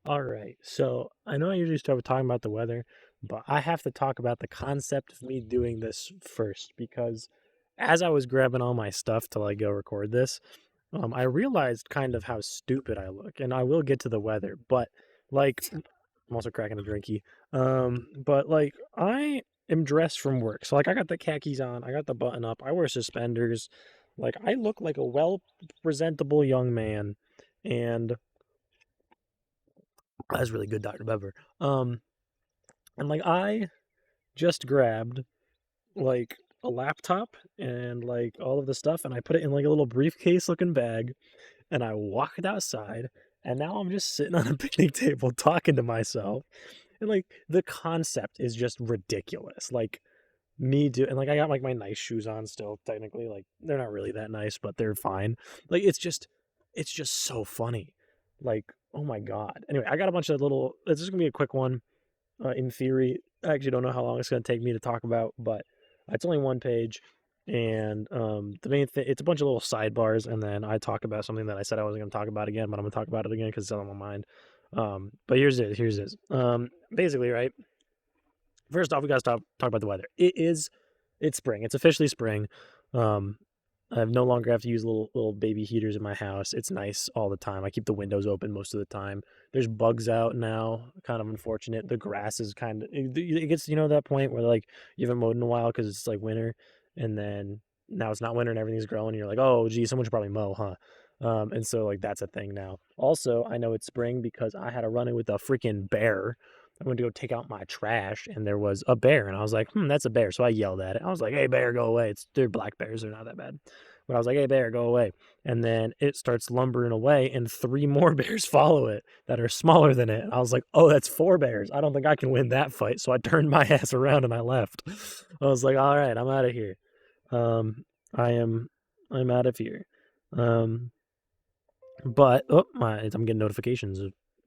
All right. So I know I usually start with talking about the weather, but I have to talk about the concept of me doing this first because as I was grabbing all my stuff to like go record this, I realized kind of how stupid I look, and I will get to the weather, but like I'm also cracking a drinky. But like I am dressed from work, so like I got the khakis on, I got the button up, I wear suspenders, like I look like a well presentable young man, and that's really good, Dr. Bever. And like I just grabbed like a laptop and like all of the stuff and I put it in like a little briefcase looking bag and I walked outside and now I'm just sitting on a picnic table talking to myself. And like the concept is just ridiculous. Like me do and like I got like my nice shoes on still technically. Like they're not really that nice, but they're fine. Like it's just so funny. Like, oh my god. Anyway, I got a bunch of little this is gonna be a quick one in theory. I actually don't know how long it's going to take me to talk about, but it's only one page. And the main thing, it's a bunch of little sidebars. And then I talk about something that I said I wasn't going to talk about again, but I'm going to talk about it again because it's on my mind. But here's this. Basically, right? First off, we got to talk about the weather. It's spring. It's officially spring. Um, I no longer have to use little baby heaters in my house. It's nice all the time. I keep the windows open most of the time. There's bugs out now. Kind of unfortunate. The grass is kind of it gets that point where like you haven't mowed in a while because it's like winter, and then now it's not winter and everything's growing. And you're like, oh, gee, someone should probably mow, huh? And so like that's a thing now. Also, I know it's spring because I had a run in with a freaking bear. I went to go take out my trash and there was a bear and I was like, that's a bear. So I yelled at it. I was like, hey bear, go away. They're black bears, they're not that bad. But I was like, hey bear, go away. And then it starts lumbering away and three more bears follow it that are smaller than it. I was like, oh, that's four bears. I don't think I can win that fight. So I turned my ass around and I left. I was like, all right, I'm out of here. Um, I'm out of here. Um, but I'm getting notifications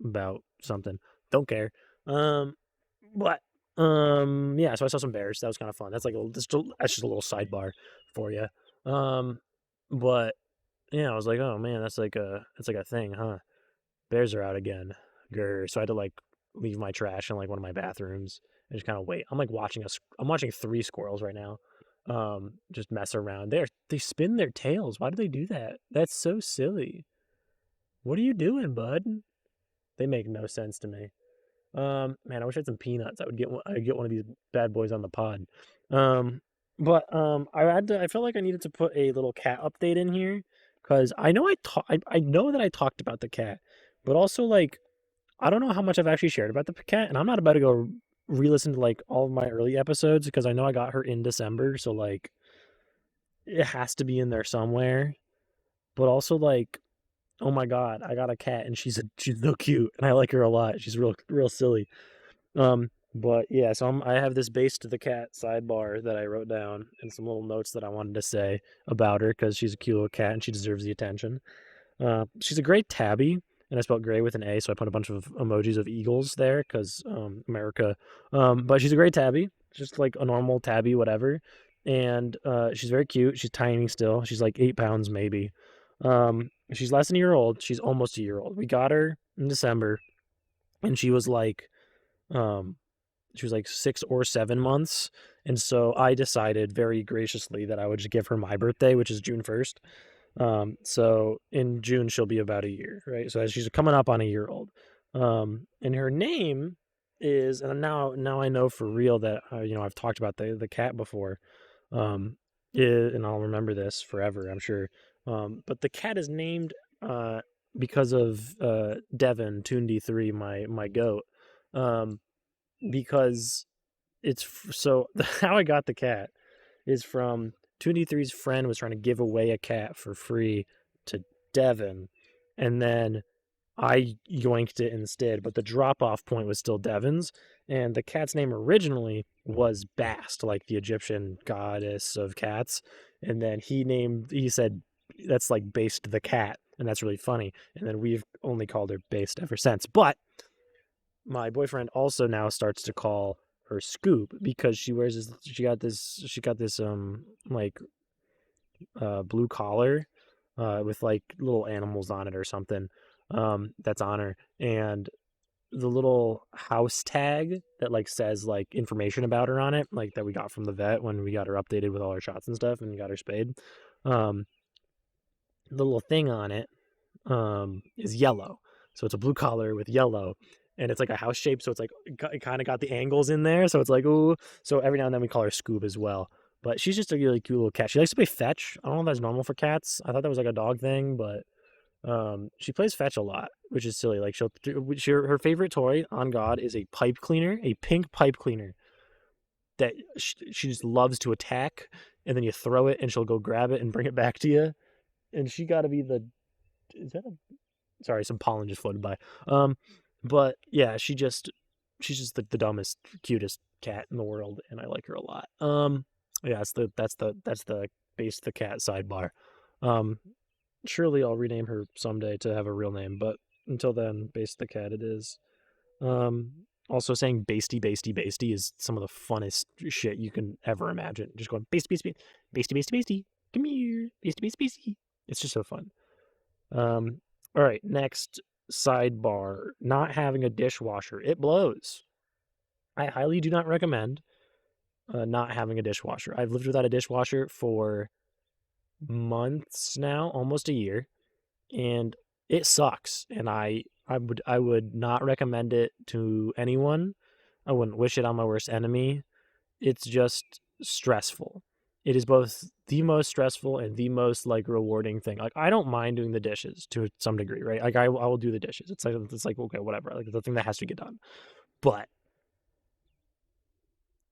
about something. Don't care. Um, but yeah. So I saw some bears. That was kind of fun. That's like that's just a little sidebar for you. Um, but yeah, I was like, oh man, that's like a thing, huh? Bears are out again. Grr. So I had to like leave my trash in like one of my bathrooms and just kind of wait. I'm watching three squirrels right now. Just mess around. They spin their tails. Why do they do that? That's so silly. What are you doing, bud? They make no sense to me. Man, I wish I had some peanuts. I'd get one of these bad boys on the pod. I felt like I needed to put a little cat update in here because I know that I talked about the cat, but also like I don't know how much I've actually shared about the cat, and I'm not about to go re-listen to like all of my early episodes because I know I got her in December, so like it has to be in there somewhere. But also like oh my god, I got a cat and she's so cute and I like her a lot. She's real silly. But yeah, so I have this base to the cat sidebar that I wrote down and some little notes that I wanted to say about her because she's a cute little cat and she deserves the attention. She's a gray tabby, and I spelled gray with an A, so I put a bunch of emojis of eagles there because America. But she's a gray tabby, just like a normal tabby, whatever. And she's very cute. She's tiny still. She's like 8 pounds maybe. She's less than a year old. She's almost a year old. We got her in December, and um, she was like 6 or 7 months. And so I decided very graciously that I would just give her my birthday, which is June 1st. So in June she'll be about a year, right? So as she's coming up on a year old. And her name is, and now I know for real that I've talked about the cat before. Um, and I'll remember this forever, I'm sure. But the cat is named because of Devin Tundi 3, my goat. Um, because so how I got the cat is from 2D3's friend was trying to give away a cat for free to Devin, and then I yoinked it instead, but the drop off point was still Devin's, and the cat's name originally was Bast, like the Egyptian goddess of cats, and then he said that's like based the cat, and that's really funny, and then we've only called her Based ever since. But my boyfriend also now starts to call her Scoop because she got this like blue collar with like little animals on it or something that's on her, and the little house tag that like says like information about her on it, like that we got from the vet when we got her updated with all our shots and stuff and got her spayed. Um, the little thing on it is yellow. So it's a blue collar with yellow, and it's like a house shape. So it's like it kind of got the angles in there. So it's like ooh. So every now and then we call her Scoob as well. But she's just a really cute little cat. She likes to play fetch. I don't know if that's normal for cats. I thought that was like a dog thing, but she plays fetch a lot, which is silly. Like her favorite toy on God is a pipe cleaner, a pink pipe cleaner that she just loves to attack, and then you throw it, and she'll go grab it and bring it back to you. And she got to be the is that a sorry, some pollen just floated by. But yeah, she's just the dumbest, cutest cat in the world, and I like her a lot. Yeah, that's the base the cat sidebar. Um, Surely I'll rename her someday to have a real name, but until then, base the cat it is. Um, Also saying basty, basty, basty is some of the funnest shit you can ever imagine. Just going basty, basty, basty, basty, basty, come here, basty, basty, basty. It's just so fun. All right, next sidebar: not having a dishwasher. It blows. I highly do not recommend not having a dishwasher. I've lived without a dishwasher for months now, almost a year, and it sucks. And I would not recommend it to anyone. I wouldn't wish it on my worst enemy. It's just stressful. It is both the most stressful and the most like rewarding thing. Like I don't mind doing the dishes to some degree, right? Like I will do the dishes. It's like okay, whatever. Like the thing that has to get done. But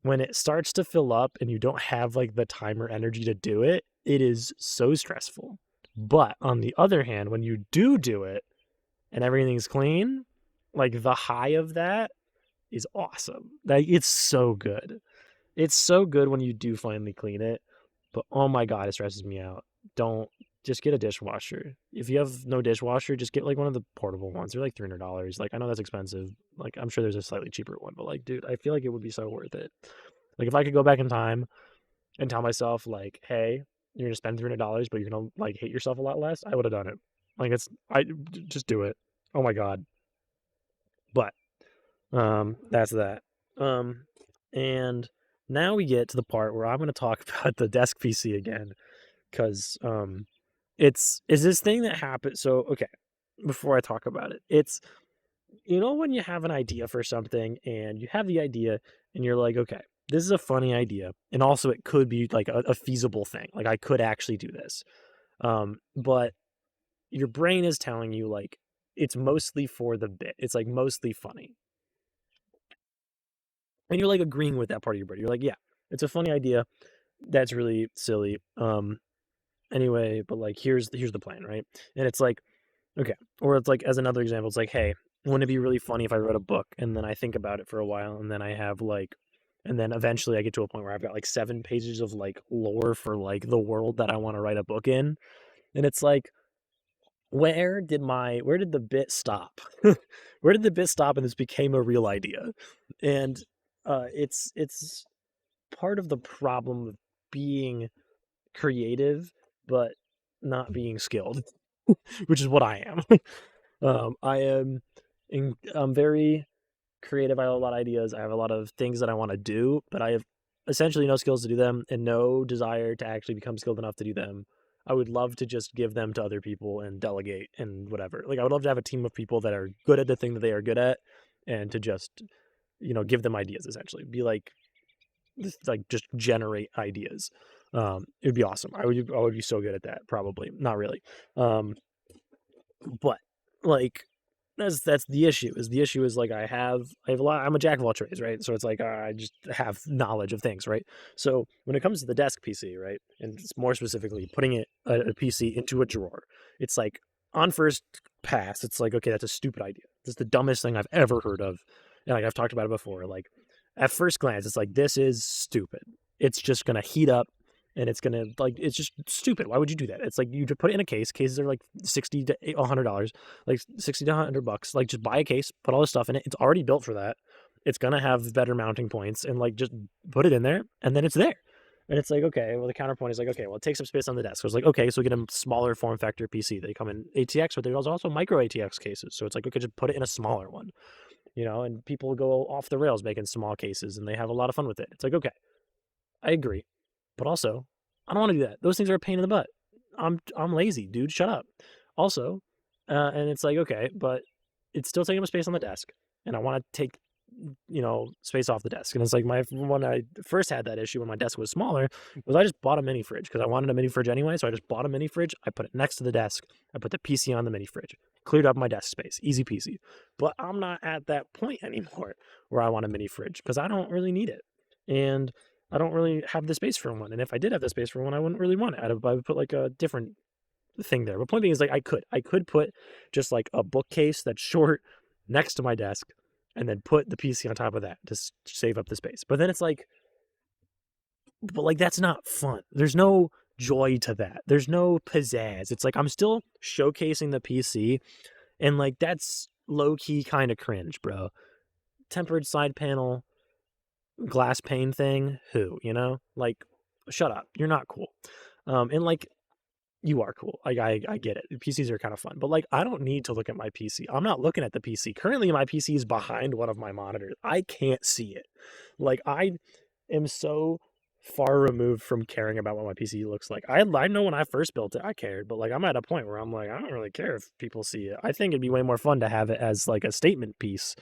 when it starts to fill up and you don't have like the time or energy to do it, it is so stressful. But on the other hand, when you do it and everything's clean, like the high of that is awesome. Like it's so good. It's so good when you do finally clean it, but oh my god, it stresses me out. Don't just get a dishwasher. If you have no dishwasher, just get like one of the portable ones. They're like $300. Like I know that's expensive. Like I'm sure there's a slightly cheaper one, but like dude, I feel like it would be so worth it. Like if I could go back in time and tell myself like, "Hey, you're going to spend $300, but you're going to like hate yourself a lot less." I would have done it. Like I just do it. Oh my god. But that's that. And now we get to the part where I'm going to talk about the desk PC again, because it's this thing that happened. So okay, before I talk about it, it's when you have an idea for something and you have the idea and you're like, okay, this is a funny idea, and also it could be like a feasible thing. Like I could actually do this, but your brain is telling you like it's mostly for the bit. It's like mostly funny. And you're like agreeing with that part of your brain. You're like, yeah, it's a funny idea. That's really silly. Anyway, but like here's the plan, right? And it's like, okay. Or it's like as another example, it's like, hey, wouldn't it be really funny if I wrote a book and then I think about it for a while and then I have like and then eventually I get to a point where I've got like 7 pages of like lore for like the world that I want to write a book in. And it's like, where did the bit stop? Where did the bit stop and this became a real idea? And it's part of the problem of being creative but not being skilled, which is what I am. I'm very creative. I have a lot of ideas. I have a lot of things that I want to do, but I have essentially no skills to do them and no desire to actually become skilled enough to do them. I would love to just give them to other people and delegate and whatever. Like I would love to have a team of people that are good at the thing that they are good at and to just give them ideas essentially. Be like just generate ideas. It would be awesome. I would be so good at that. Probably not really. But like that's the issue. The issue is like I have a lot. I'm a jack of all trades, right? So it's like I just have knowledge of things, right? So when it comes to the desk PC, right, and it's more specifically putting a PC into a drawer, it's like on first pass, it's like okay, that's a stupid idea. That's the dumbest thing I've ever heard of, and like I've talked about it before. Like at first glance, it's like this is stupid. It's just gonna heat up and it's gonna like it's just stupid. Why would you do that? It's like you put it in a case. Cases are like $60 to $100, like $60 to $100. Like just buy a case, put all this stuff in it. It's already built for that. It's gonna have better mounting points, and like just put it in there, and then it's there. And it's like okay, well the counterpoint is like okay, well it takes up space on the desk. So it's like okay, so we get a smaller form factor PC. They come in ATX, but there's also micro ATX cases. So it's like okay, just put it in a smaller one. you know, and people go off the rails making small cases and they have a lot of fun with it. It's like, okay, I agree. But also, I don't want to do that. Those things are a pain in the butt. I'm lazy, dude. Shut up. Also, and it's like, okay, but it's still taking up space on the desk, and I want to take, you know, space off the desk. And it's like when I first had that issue when my desk was smaller, was I just bought a mini fridge because I wanted a mini fridge anyway. So I just bought a mini fridge. I put it next to the desk. I put the PC on the mini fridge. Cleared up my desk space. Easy peasy. But I'm not at that point anymore where I want a mini fridge because I don't really need it. And I don't really have the space for one. And if I did have the space for one, I wouldn't really want it. I would put like a different thing there. But point being is like I could put just like a bookcase that's short next to my desk and then put the PC on top of that to save up the space. But then it's like, but like that's not fun. There's no joy to that. There's no pizzazz. It's like I'm still showcasing the PC and like that's low key kind of cringe, bro. Tempered side panel, glass pane thing, who, you know? Like, shut up. You're not cool. And like you are cool. Like I get it. PCs are kind of fun, but like I don't need to look at my PC. I'm not looking at the PC. Currently my PC is behind one of my monitors. I can't see it. Like I am so far removed from caring about what my PC looks like. I know when I first built it, I cared, but like I'm at a point where I'm like, I don't really care if people see it. I think it'd be way more fun to have it as like a statement piece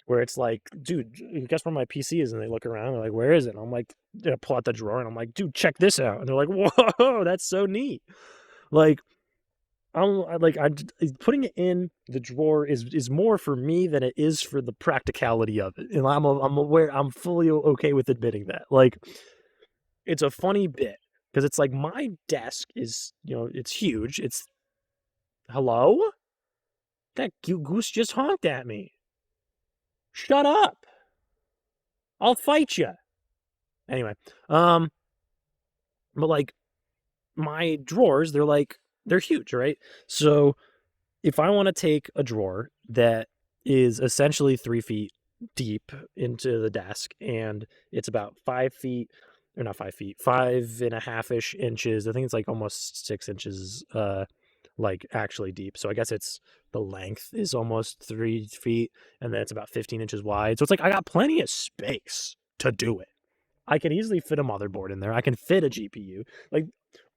where it's like, dude, guess where my PC is? And they look around, they're like, where is it? And I'm like, I pull out the drawer and I'm like, dude, check this out. And they're like, whoa, that's so neat. Like, I putting it in the drawer is more for me than it is for the practicality of it. And I'm aware, I'm fully okay with admitting that. Like, it's a funny bit because it's like my desk is, you know, it's huge. It's, hello? That goose just honked at me. Shut up. I'll fight you. Anyway, but like my drawers, they're huge, right? So if I want to take a drawer that is essentially 3 feet deep into the desk and it's about 5 feet, or not 5 feet, 5.5-ish inches. I think it's like almost 6 inches, like actually deep. So I guess it's the length is almost 3 feet and then it's about 15 inches wide. So it's like I got plenty of space to do it. I can easily fit a motherboard in there. I can fit a GPU. Like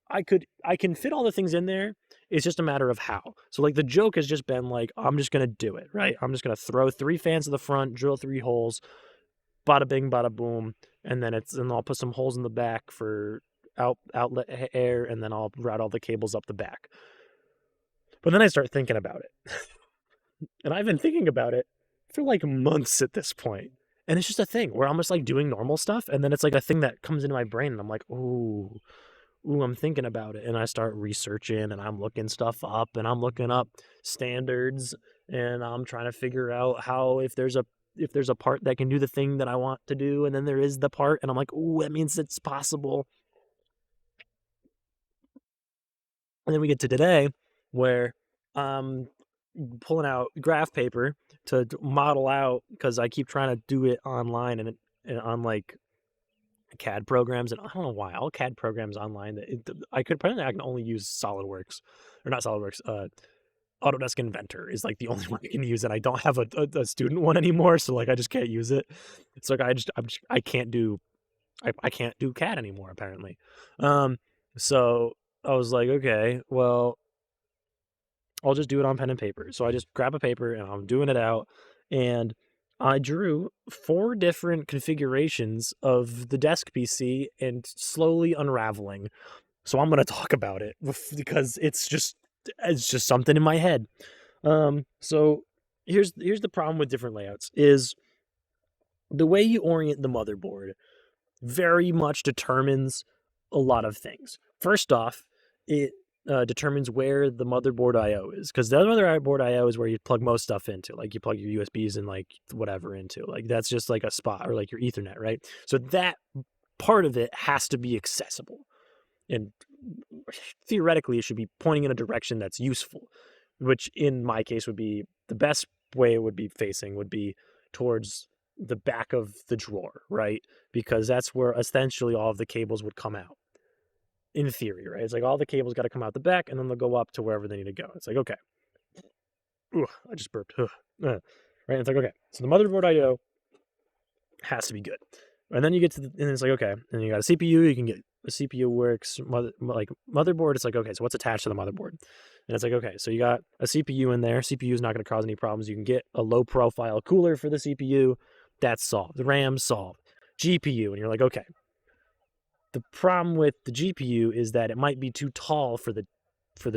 I can fit all the things in there. It's just a matter of how. So like the joke has just been like, I'm just going to do it, right? I'm just going to throw 3 fans in the front, drill 3 holes, bada bing, bada boom. And then I'll put some holes in the back for outlet air. And then I'll route all the cables up the back. But then I start thinking about it. And I've been thinking about it for like months at this point. And it's just a thing where I'm just like doing normal stuff. And then it's like a thing that comes into my brain and I'm like, ooh, I'm thinking about it. And I start researching and I'm looking stuff up and I'm looking up standards and I'm trying to figure out how, if there's a part that can do the thing that I want to do. And then there is the part and I'm like, ooh, that means it's possible. And then we get to today where I'm pulling out graph paper to model out, because I keep trying to do it online and on like CAD programs, and I don't know why all CAD programs online I can only use SolidWorks, or not SolidWorks. Autodesk Inventor is like the only one I can use, and I don't have a student one anymore, so like I just can't use it. It's like I can't do CAD anymore apparently. So I was like, okay, well, I'll just do it on pen and paper. So I just grab a paper and I'm doing it out, and I drew 4 different configurations of the desk PC and slowly unraveling. So I'm going to talk about it because it's just something in my head. So here's the problem with different layouts is the way you orient the motherboard very much determines a lot of things. First off, it determines where the motherboard I/O is, because the motherboard I/O is where you plug most stuff into. Like you plug your USBs and like whatever into. Like that's just like a spot, or like your Ethernet, right? So that part of it has to be accessible, and theoretically it should be pointing in a direction that's useful, which in my case would be the best way it would be facing would be towards the back of the drawer, right? Because that's where essentially all of the cables would come out. In theory, right? It's like all the cables got to come out the back and then they'll go up to wherever they need to go. It's like, okay. Ooh, I just burped. right? And it's like, okay, so the motherboard I/O has to be good. And then you get to and it's like, okay, and you got a CPU, you can get a CPU works, like motherboard, it's like, okay, so what's attached to the motherboard? And it's like, okay, so you got a CPU in there. CPU is not going to cause any problems. You can get a low profile cooler for the CPU. That's solved. The RAM solved. GPU, and you're like, okay. The problem with the GPU is that it might be too tall for the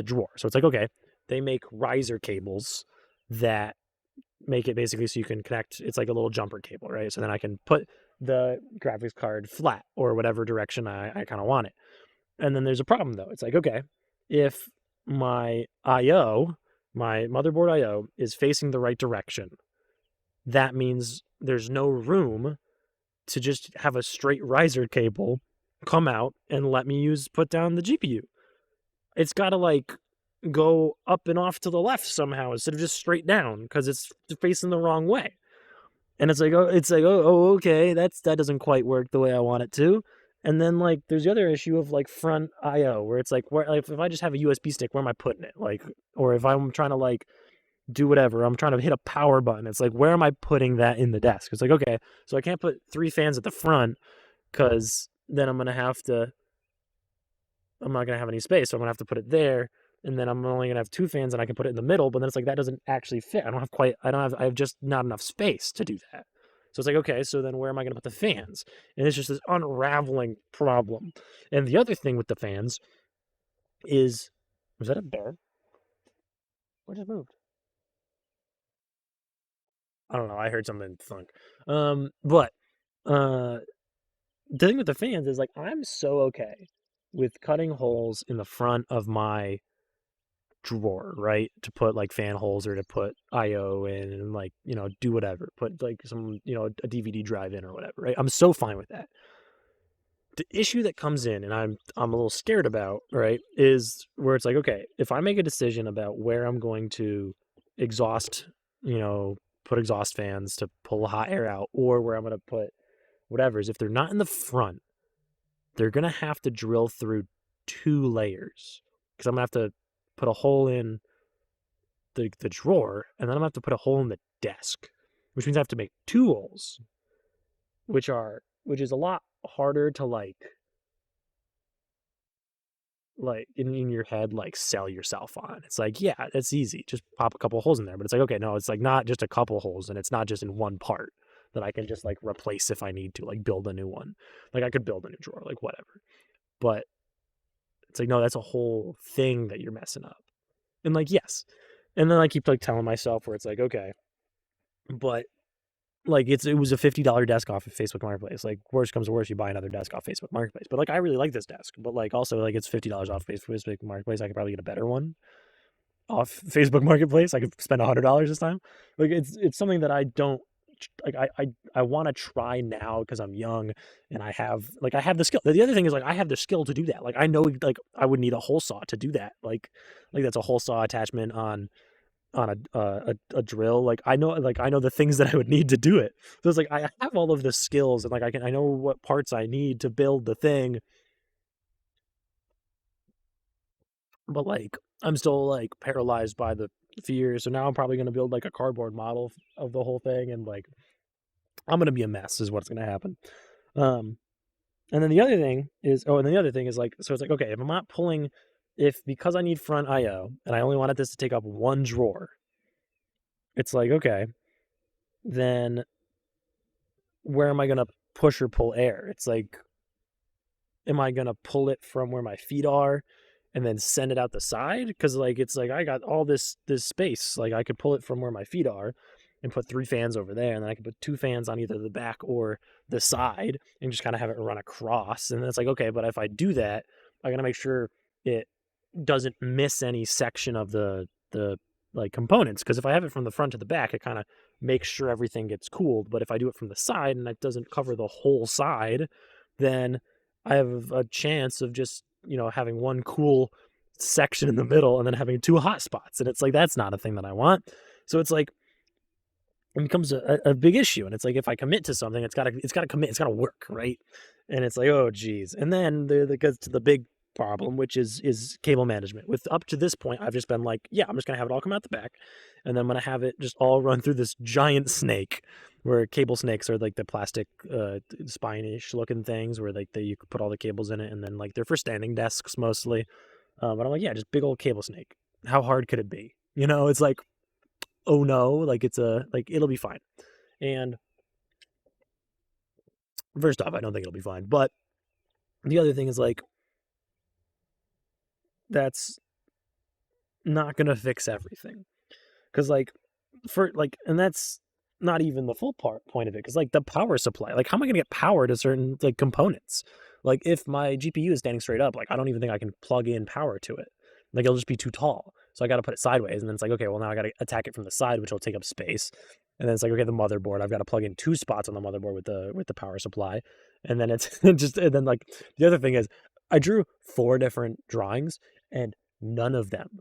drawer. So it's like, okay, they make riser cables that make it basically so you can connect. It's like a little jumper cable, right? So then I can put the graphics card flat or whatever direction I kind of want it. And then there's a problem though. It's like, okay, if my IO, my motherboard IO is facing the right direction, that means there's no room to just have a straight riser cable come out and let me put down the GPU. It's got to like go up and off to the left somehow instead of just straight down because it's facing the wrong way. And it's like, okay, that doesn't quite work the way I want it to. And then like there's the other issue of like front IO where it's like, where like if I just have a USB stick, where am I putting it? Like, or if I'm trying to like do whatever, I'm trying to hit a power button, it's like, where am I putting that in the desk? It's like, okay, so I can't put 3 fans at the front because then I'm not gonna have any space, so I'm gonna have to put it there, and then I'm only gonna have 2 fans, and I can put it in the middle. But then it's like that doesn't actually fit. I have just not enough space to do that. So it's like, okay, so then where am I gonna put the fans? And it's just this unraveling problem. And the other thing with the fans is, was that a bear? What just moved? I don't know. I heard something thunk. But uh, the thing with the fans is like I'm so okay with cutting holes in the front of my drawer, right? To put like fan holes or to put IO in and like, do whatever. Put like some, a DVD drive in or whatever, right? I'm so fine with that. The issue that comes in and I'm a little scared about, right, is where it's like, okay, if I make a decision about where I'm going to exhaust, put exhaust fans to pull hot air out or where I'm going to put whatever, is if they're not in the front, they're going to have to drill through 2 layers because I'm going to have to put a hole in the drawer, and then I'm going to have to put a hole in the desk, which means I have to make 2 holes, which is a lot harder to like in your head, like sell yourself on. It's like, yeah, that's easy. Just pop a couple holes in there. But it's like, okay, no, it's like not just a couple holes, and it's not just in one part that I can just like replace if I need to, like build a new one. Like I could build a new drawer, like whatever. But it's like, no, that's a whole thing that you're messing up. And like, yes. And then I keep like telling myself where it's like, okay, but like it was a $50 desk off of Facebook Marketplace. Like worst comes to worst, you buy another desk off Facebook Marketplace. But like I really like this desk. But like also like it's $50 off Facebook Marketplace. I could probably get a better one off Facebook Marketplace. I could spend $100 this time. Like it's something that I don't like. I want to try now because I'm young and I have the skill. The other thing is like I have the skill to do that. Like I know like I would need a hole saw to do that. Like that's a hole saw attachment on a drill. Like I know the things that I would need to do it. So it's like I have all of the skills and like I know what parts I need to build the thing. But like I'm still like paralyzed by the fear. So now I'm probably gonna build like a cardboard model of the whole thing, and like I'm gonna be a mess is what's gonna happen. Um and then the other thing is like, so it's like, okay, if I'm not pulling, if because I need front IO and I only wanted this to take up 1 drawer, it's like, okay, then where am I gonna push or pull air? It's like, am I gonna pull it from where my feet are and then send it out the side? Because like it's like I got all this space. Like I could pull it from where my feet are and put 3 fans over there, and then I could put 2 fans on either the back or the side and just kind of have it run across. And it's like, okay, but if I do that, I gotta make sure it doesn't miss any section of the like components, because if I have it from the front to the back, it kind of makes sure everything gets cooled. But if I do it from the side and it doesn't cover the whole side, then I have a chance of just having one cool section in the middle and then having 2 hot spots, and it's like that's not a thing that I want. So it's like it becomes a big issue, and it's like if I commit to something, it's gotta commit, it's gotta work, right? And it's like, oh geez. And then there gets to the big problem, which is cable management. With up to this point, I've just been like, yeah, I'm just gonna have it all come out the back, and then I'm gonna have it just all run through this giant snake, where cable snakes are like the plastic spine-ish looking things, where like you could put all the cables in it, and then like they're for standing desks mostly. But I'm like, yeah, just big old cable snake. How hard could it be? You know, it's like, oh no, like it'll be fine. And first off, I don't think it'll be fine. But the other thing is like, that's not gonna fix everything. Because like, for like, and that's not even the full point of it. Because like the power supply, like how am I gonna get power to certain like components? Like if my GPU is standing straight up, like I don't even think I can plug in power to it. Like it'll just be too tall. So I got to put it sideways, and then it's like, okay, well now I got to attack it from the side, which will take up space. And then it's like, okay, the motherboard, I've got to plug in 2 spots on the motherboard with the power supply. And then it's just, and then like the other thing is, I drew 4 different drawings, and none of them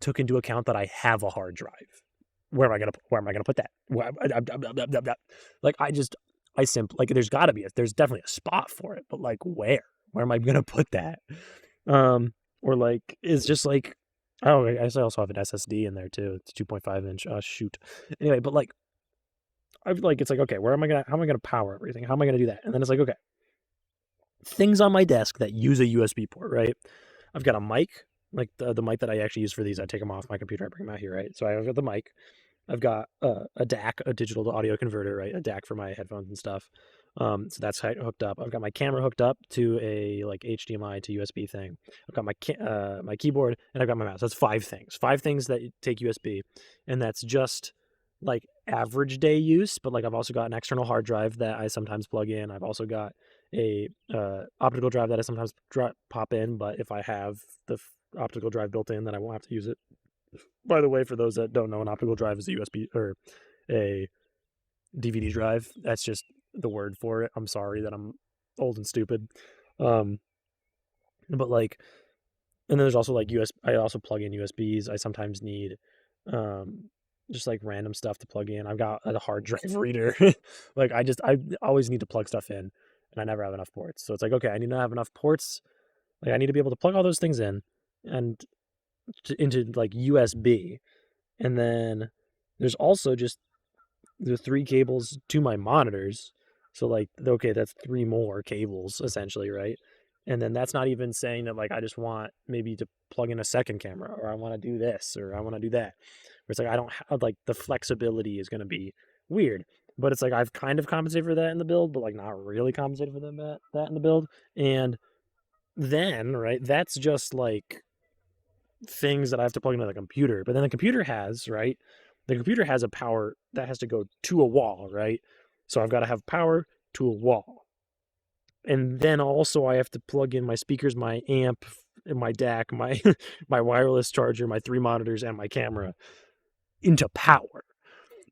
took into account that I have a hard drive. Where am I gonna put that? Like like there's definitely a spot for it, but like where am I gonna put that? Or like it's just like, oh, I also have an SSD in there too. It's 2.5 inch. Oh shoot. Anyway, but like I've like, it's like, okay, how am I gonna power everything? How am I gonna do that? And then it's like, okay, things on my desk that use a USB port, right? I've got a mic, like the mic that I actually use for these. I take them off my computer, I bring them out here, right? So I've got the mic. I've got a DAC, a digital to audio converter, right? A DAC for my headphones and stuff. So that's hooked up. I've got my camera hooked up to a like HDMI to USB thing. I've got my keyboard, and I've got my mouse. That's 5 things. 5 things that take USB, and that's just like average day use. But like I've also got an external hard drive that I sometimes plug in. I've also got a optical drive that I sometimes pop in. But if I have the optical drive built in, then I won't have to use it. By the way, for those that don't know, an optical drive is a USB or a DVD drive. That's just the word for it. I'm sorry that I'm old and stupid. But like, and then there's also like I also plug in USBs. I sometimes need just like random stuff to plug in. I've got a hard drive reader. Like I always need to plug stuff in, and I never have enough ports. So it's like, okay, I need to have enough ports. Like I need to be able to plug all those things in and into like USB. And then there's also just the 3 cables to my monitors. So like, okay, that's 3 more cables essentially, right? And then that's not even saying that like I just want maybe to plug in a second camera, or I want to do this, or I want to do that. Where it's like I don't have like, the flexibility is going to be weird. But it's like I've kind of compensated for that in the build, but like not really compensated for that in the build. And then, right, that's just like things that I have to plug into the computer. But then the computer has, right? The computer has a power that has to go to a wall, right? So I've got to have power to a wall. And then also I have to plug in my speakers, my amp, my DAC, my my wireless charger, my 3 monitors, and my camera into power.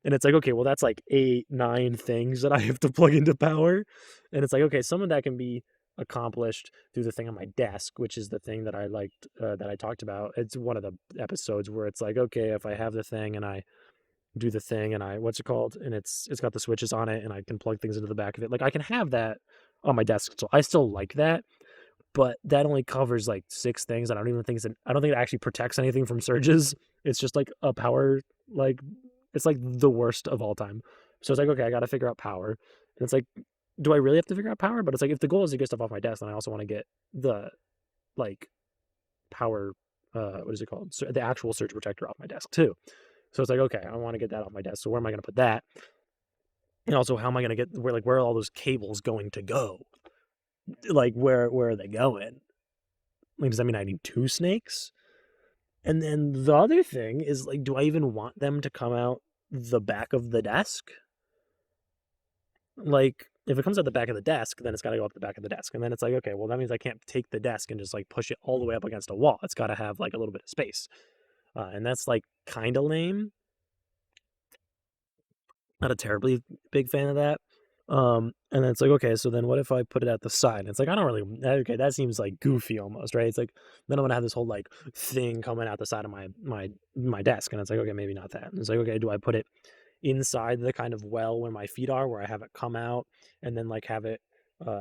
And it's like, okay, well, that's like 8, 9 things that I have to plug into power. And it's like, okay, some of that can be accomplished through the thing on my desk, which is the thing that I liked, that I talked about. It's one of the episodes where it's like, okay, if I have the thing and I do the thing and what's it called? And it's got the switches on it and I can plug things into the back of it. Like I can have that on my desk. So I still like that, but that only covers like 6 things. I don't think it actually protects anything from surges. It's just like a power, like it's like the worst of all time. So it's like, okay, I got to figure out power. And it's like, do I really have to figure out power? But it's like, if the goal is to get stuff off my desk, then I also want to get the like power, what is it called? So the actual surge protector off my desk too. So it's like, okay, I want to get that off my desk. So where am I going to put that? And also, how am I going to get where are all those cables going to go? Like, where are they going? Like, does that mean I need 2 snakes? And then the other thing is like, do I even want them to come out the back of the desk? Like, if it comes out the back of the desk, then it's got to go up the back of the desk. And then it's like, okay, well, that means I can't take the desk and just like push it all the way up against a wall. It's got to have like a little bit of space. And that's like kind of lame. Not a terribly big fan of that. And then it's like, okay, so then what if I put it at the side? And it's like, I don't really, okay, that seems like goofy almost, right? It's like, then I'm gonna have this whole like thing coming out the side of my desk. And it's like, okay, maybe not that. And it's like, okay, do I put it inside the kind of well where my feet are, where I have it come out and then like have it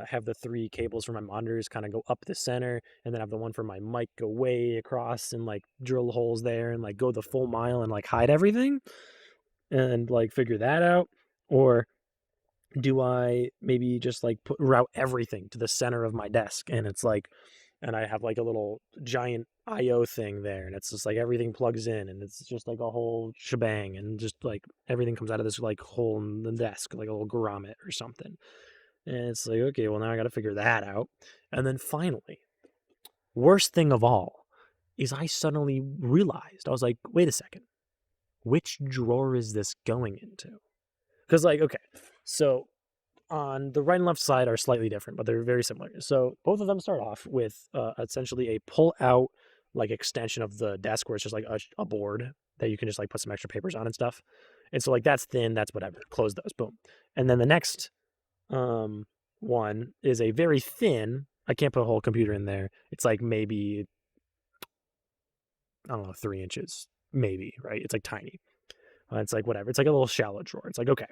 have the 3 cables for my monitors kind of go up the center, and then have the one for my mic go way across and like drill holes there and like go the full mile and like hide everything and like figure that out? Or do I maybe just like route everything to the center of my desk and it's like, and I have like a little giant IO thing there and it's just like everything plugs in and it's just like a whole shebang and just like everything comes out of this like hole in the desk, like a little grommet or something. And it's like, okay, well, now I got to figure that out. And then finally, worst thing of all is I suddenly realized, I was like, wait a second, which drawer is this going into? Because, like, okay, so on the right and left side are slightly different, but they're very similar. So both of them start off with essentially a pull out like extension of the desk where it's just like a board that you can just like put some extra papers on and stuff. And so like that's thin, that's whatever. Close those, boom. And then the next one is a very thin. I can't put a whole computer in there. It's like maybe I don't know 3 inches, maybe right. It's like tiny. It's like whatever. It's like a little shallow drawer. It's like okay,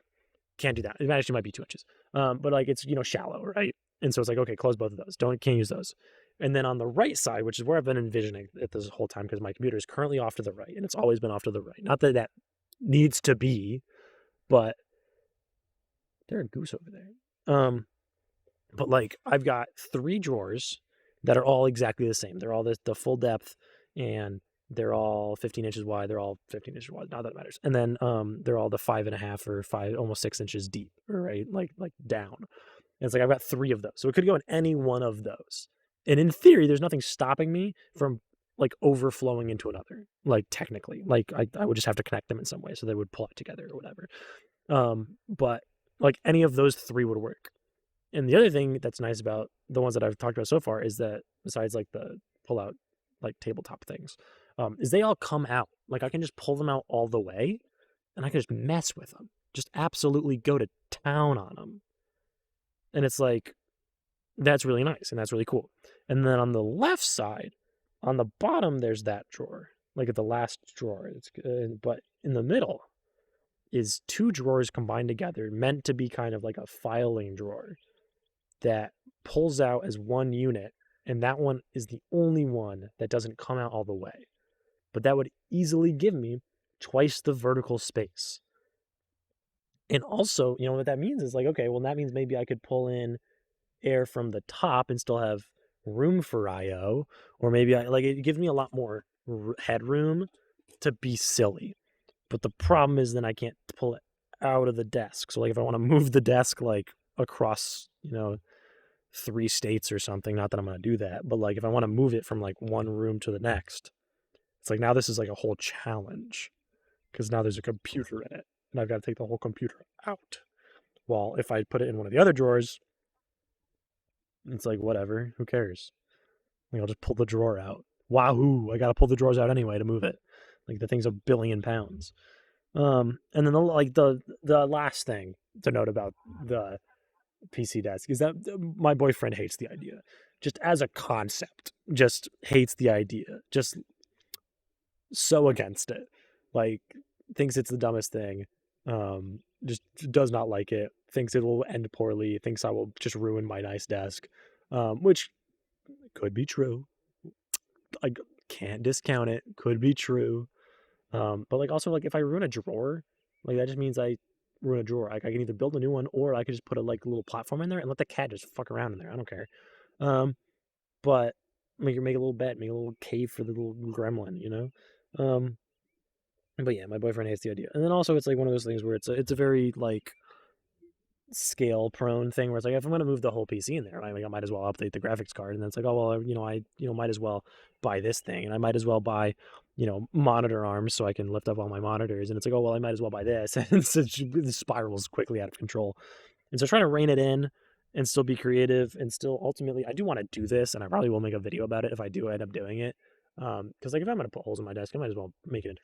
can't do that. It actually might be 2 inches, but like it's shallow, right? And so it's like okay, close both of those. Can't use those. And then on the right side, which is where I've been envisioning it this whole time, because my computer is currently off to the right, and it's always been off to the right. Not that that needs to be, but there's a goose over there. But like I've got 3 drawers that are all exactly the same. They're all the full depth, and they're all 15 inches wide. They're all 15 inches wide. Not that it matters. And then they're all the 5.5 or 5, almost 6 inches deep, right? Like down. And it's like I've got 3 of those, so it could go in any one of those. And in theory, there's nothing stopping me from like overflowing into another. Like technically, like I would just have to connect them in some way so they would pull out together or whatever. But like any of those 3 would work. And the other thing that's nice about the ones that I've talked about so far is that besides like the pull out like tabletop things, is they all come out. Like I can just pull them out all the way and I can just mess with them. Just absolutely go to town on them. And it's like, that's really nice and that's really cool. And then on the left side, on the bottom, there's that drawer, like at the last drawer. But in the middle is 2 drawers combined together, meant to be kind of like a filing drawer that pulls out as one unit, and that one is the only one that doesn't come out all the way. But that would easily give me twice the vertical space. And also, what that means is like, okay, well, that means maybe I could pull in air from the top and still have room for IO, or maybe it gives me a lot more headroom to be silly. But the problem is then I can't pull it out of the desk. So like if I want to move the desk like across, 3 states or something, not that I'm going to do that, but like if I want to move it from like one room to the next, it's like now this is like a whole challenge because now there's a computer in it and I've got to take the whole computer out. Well, if I put it in one of the other drawers, it's like whatever, who cares? Like I'll just pull the drawer out. Wahoo! I got to pull the drawers out anyway to move it. Like the thing's £1 billion. And then the last thing to note about the PC desk is that my boyfriend hates the idea. Just as a concept, just hates the idea. Just so against it. Like thinks it's the dumbest thing. Just does not like it. Thinks it will end poorly. Thinks I will just ruin my nice desk. Which could be true. I can't discount it. Could be true. But like also like if I ruin a drawer, like that just means I ruin a drawer. Like I can either build a new one or I could just put a like little platform in there and let the cat just fuck around in there. I don't care. But make a little bed, make a little cave for the little gremlin, But yeah, my boyfriend hates the idea. And then also it's like one of those things where it's a very like scale prone thing where it's like if I'm going to move the whole PC in there, I might as well update the graphics card. And then it's like, oh well, I might as well buy this thing, and I might as well buy monitor arms so I can lift up all my monitors. And it's like, oh well, I might as well buy this. And so it spirals quickly out of control. And so trying to rein it in and still be creative and still ultimately, I do want to do this, and I probably will make a video about it if I do end up doing it. Because like if I'm going to put holes in my desk, I might as well make it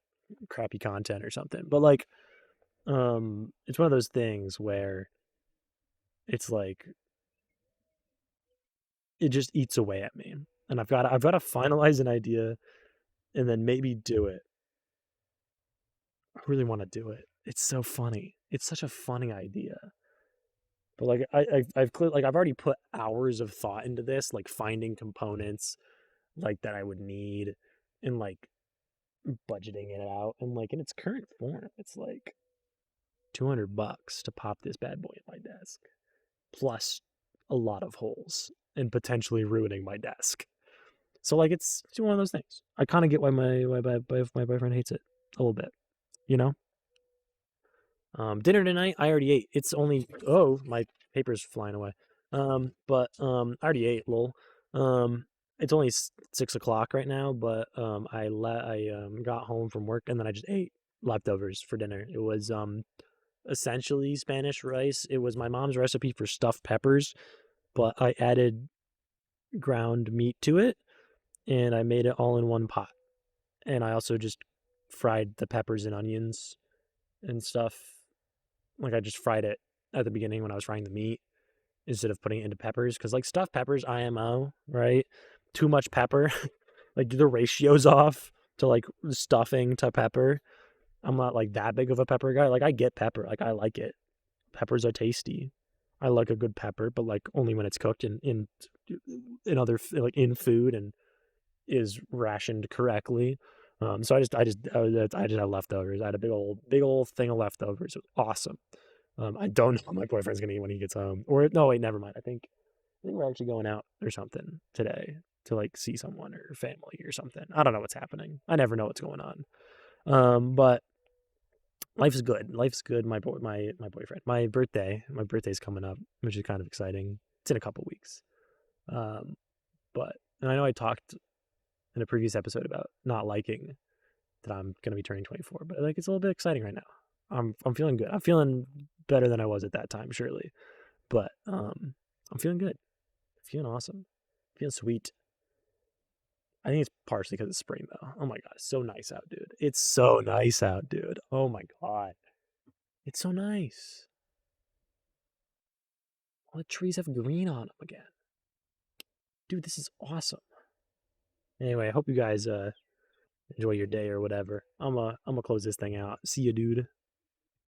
crappy content or something. But like, it's one of those things where it's like it just eats away at me, and I've got to finalize an idea and then maybe do it. I really want to do it. It's so funny. It's such a funny idea, But like I've clear like I've already put hours of thought into this, like finding components like that I would need and like budgeting it out and like in its current form, it's like $200 to pop this bad boy in my desk, plus a lot of holes and potentially ruining my desk. So like it's one of those things. I kind of get why my boyfriend hates it a little bit, you know. Dinner tonight, I already ate. It's only my paper's flying away. I already ate. Lol. It's only 6 o'clock right now, but I got home from work and then I just ate leftovers for dinner. It was essentially Spanish rice. It was my mom's recipe for stuffed peppers, but I added ground meat to it and I made it all in one pot. And I also just fried the peppers and onions and stuff. Like I just fried it at the beginning when I was frying the meat instead of putting it into peppers. Cause like stuffed peppers, IMO, right? Too much pepper. Like the ratio's off to like stuffing to pepper. I'm not like that big of a pepper guy. Like I get pepper. Like I like it. Peppers are tasty. I like a good pepper, but like only when it's cooked in other like in food and is rationed correctly. So I just had leftovers. I had a big old thing of leftovers. It was awesome. I don't know what my boyfriend's gonna eat when he gets home. Or no, wait, never mind. I think we're actually going out or something today to like see someone or family or something. I don't know what's happening. I never know what's going on. But life's good. Life's good. My boyfriend. My birthday's coming up, which is kind of exciting. It's in a couple weeks. Um, but and I know I talked in a previous episode about not liking that I'm gonna be turning 24, but like it's a little bit exciting right now. I'm feeling good. I'm feeling better than I was at that time, surely. But I'm feeling good. Feeling awesome. Feeling sweet. I think it's partially because it's spring though. Oh my god, it's so nice out, dude. It's so nice out, dude. Oh my god. It's so nice. All the trees have green on them again. Dude, this is awesome. Anyway, I hope you guys enjoy your day or whatever. I'm gonna close this thing out. See you, dude.